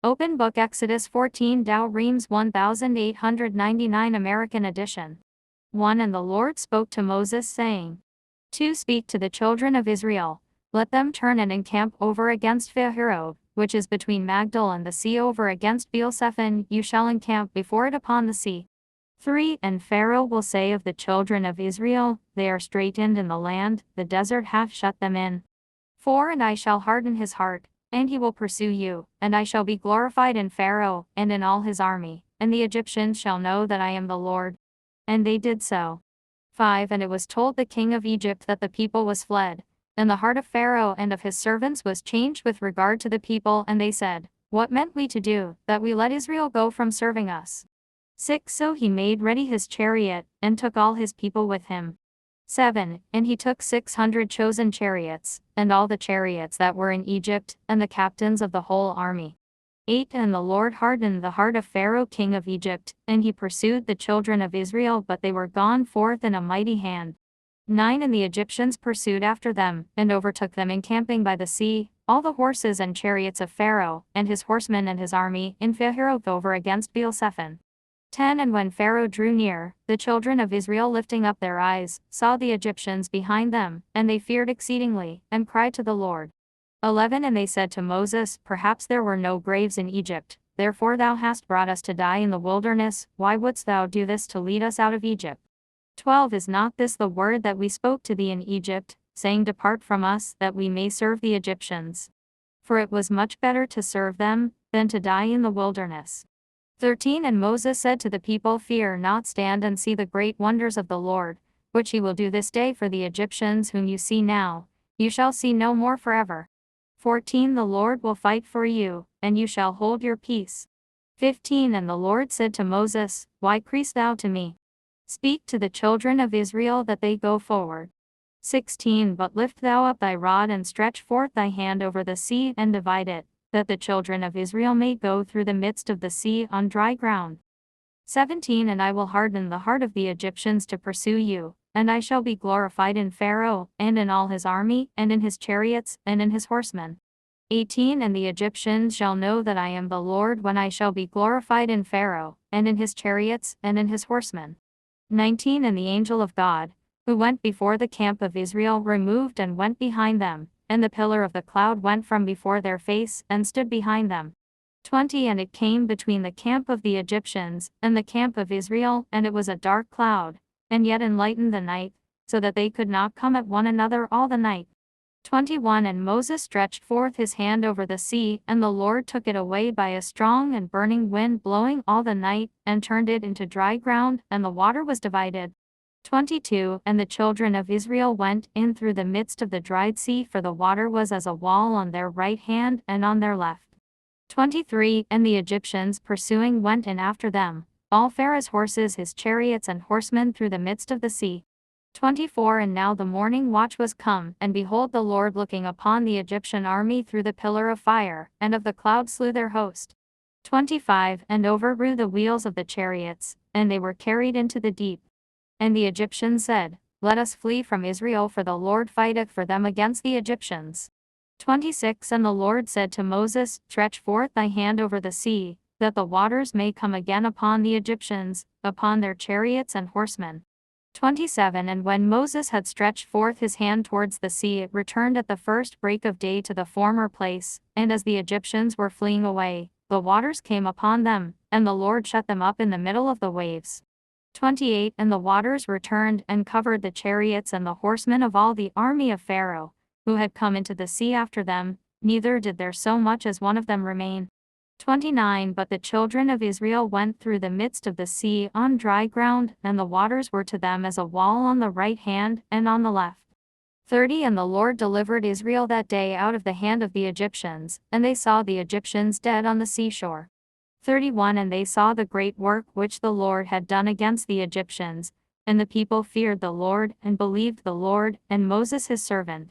Open Book Exodus 14 Dow Reams 1899 American edition. 1 And the Lord spoke to Moses saying, 2 Speak to the children of Israel, let them turn and encamp over against Pihahirot, which is between Magdal and the sea over against Beelzephon, you shall encamp before it upon the sea. 3 And Pharaoh will say of the children of Israel, they are straitened in the land, the desert hath shut them in. 4 And I shall harden his heart, and he will pursue you, and I shall be glorified in Pharaoh, and in all his army, and the Egyptians shall know that I am the Lord. And they did so. 5 And it was told the king of Egypt that the people was fled, and the heart of Pharaoh and of his servants was changed with regard to the people, and they said, What meant we to do, that we let Israel go from serving us? 6 So he made ready his chariot, and took all his people with him. 7 And he took 600 chosen chariots, and all the chariots that were in Egypt, and the captains of the whole army. 8 And the Lord hardened the heart of Pharaoh king of Egypt, and he pursued the children of Israel, but they were gone forth in a mighty hand. 9 And the Egyptians pursued after them, and overtook them encamping by the sea, all the horses and chariots of Pharaoh, and his horsemen and his army, in Pihahirot over against Beelzephon. 10 And when Pharaoh drew near, the children of Israel lifting up their eyes, saw the Egyptians behind them, and they feared exceedingly, and cried to the Lord. 11 And they said to Moses, Perhaps there were no graves in Egypt, therefore thou hast brought us to die in the wilderness, why wouldst thou do this to lead us out of Egypt? 12 Is not this the word that we spoke to thee in Egypt, saying, Depart from us, that we may serve the Egyptians? For it was much better to serve them, than to die in the wilderness. 13 And Moses said to the people, Fear not, stand and see the great wonders of the Lord, which he will do this day for the Egyptians whom you see now, you shall see no more forever. 14 The Lord will fight for you, and you shall hold your peace. 15 And the Lord said to Moses, Why criest thou to me? Speak to the children of Israel that they go forward. 16 But lift thou up thy rod and stretch forth thy hand over the sea and divide it, that the children of Israel may go through the midst of the sea on dry ground. 17 And I will harden the heart of the Egyptians to pursue you, and I shall be glorified in Pharaoh, and in all his army, and in his chariots, and in his horsemen. 18 And the Egyptians shall know that I am the Lord when I shall be glorified in Pharaoh, and in his chariots, and in his horsemen. 19 And the angel of God, who went before the camp of Israel, removed and went behind them, and the pillar of the cloud went from before their face, and stood behind them. 20 And it came between the camp of the Egyptians, and the camp of Israel, and it was a dark cloud, and yet enlightened the night, so that they could not come at one another all the night. 21 And Moses stretched forth his hand over the sea, and the Lord took it away by a strong and burning wind blowing all the night, and turned it into dry ground, and the water was divided. 22 And the children of Israel went in through the midst of the dried sea, for the water was as a wall on their right hand and on their left. 23 And the Egyptians pursuing went in after them, all Pharaoh's horses, his chariots and horsemen, through the midst of the sea. 24 And now the morning watch was come, and behold, the Lord looking upon the Egyptian army through the pillar of fire, and of the cloud slew their host. 25 And overthrew the wheels of the chariots, and they were carried into the deep. And the Egyptians said, Let us flee from Israel, for the Lord fighteth for them against the Egyptians. 26 And the Lord said to Moses, Stretch forth thy hand over the sea, that the waters may come again upon the Egyptians, upon their chariots and horsemen. 27 And when Moses had stretched forth his hand towards the sea, it returned at the first break of day to the former place, and as the Egyptians were fleeing away, the waters came upon them, and the Lord shut them up in the middle of the waves. 28 And the waters returned, and covered the chariots and the horsemen of all the army of Pharaoh, who had come into the sea after them, neither did there so much as one of them remain. 29 But the children of Israel went through the midst of the sea on dry ground, and the waters were to them as a wall on the right hand and on the left. 30 And the Lord delivered Israel that day out of the hand of the Egyptians, and they saw the Egyptians dead on the seashore. 31 And they saw the great work which the Lord had done against the Egyptians, and the people feared the Lord, and believed the Lord, and Moses his servant.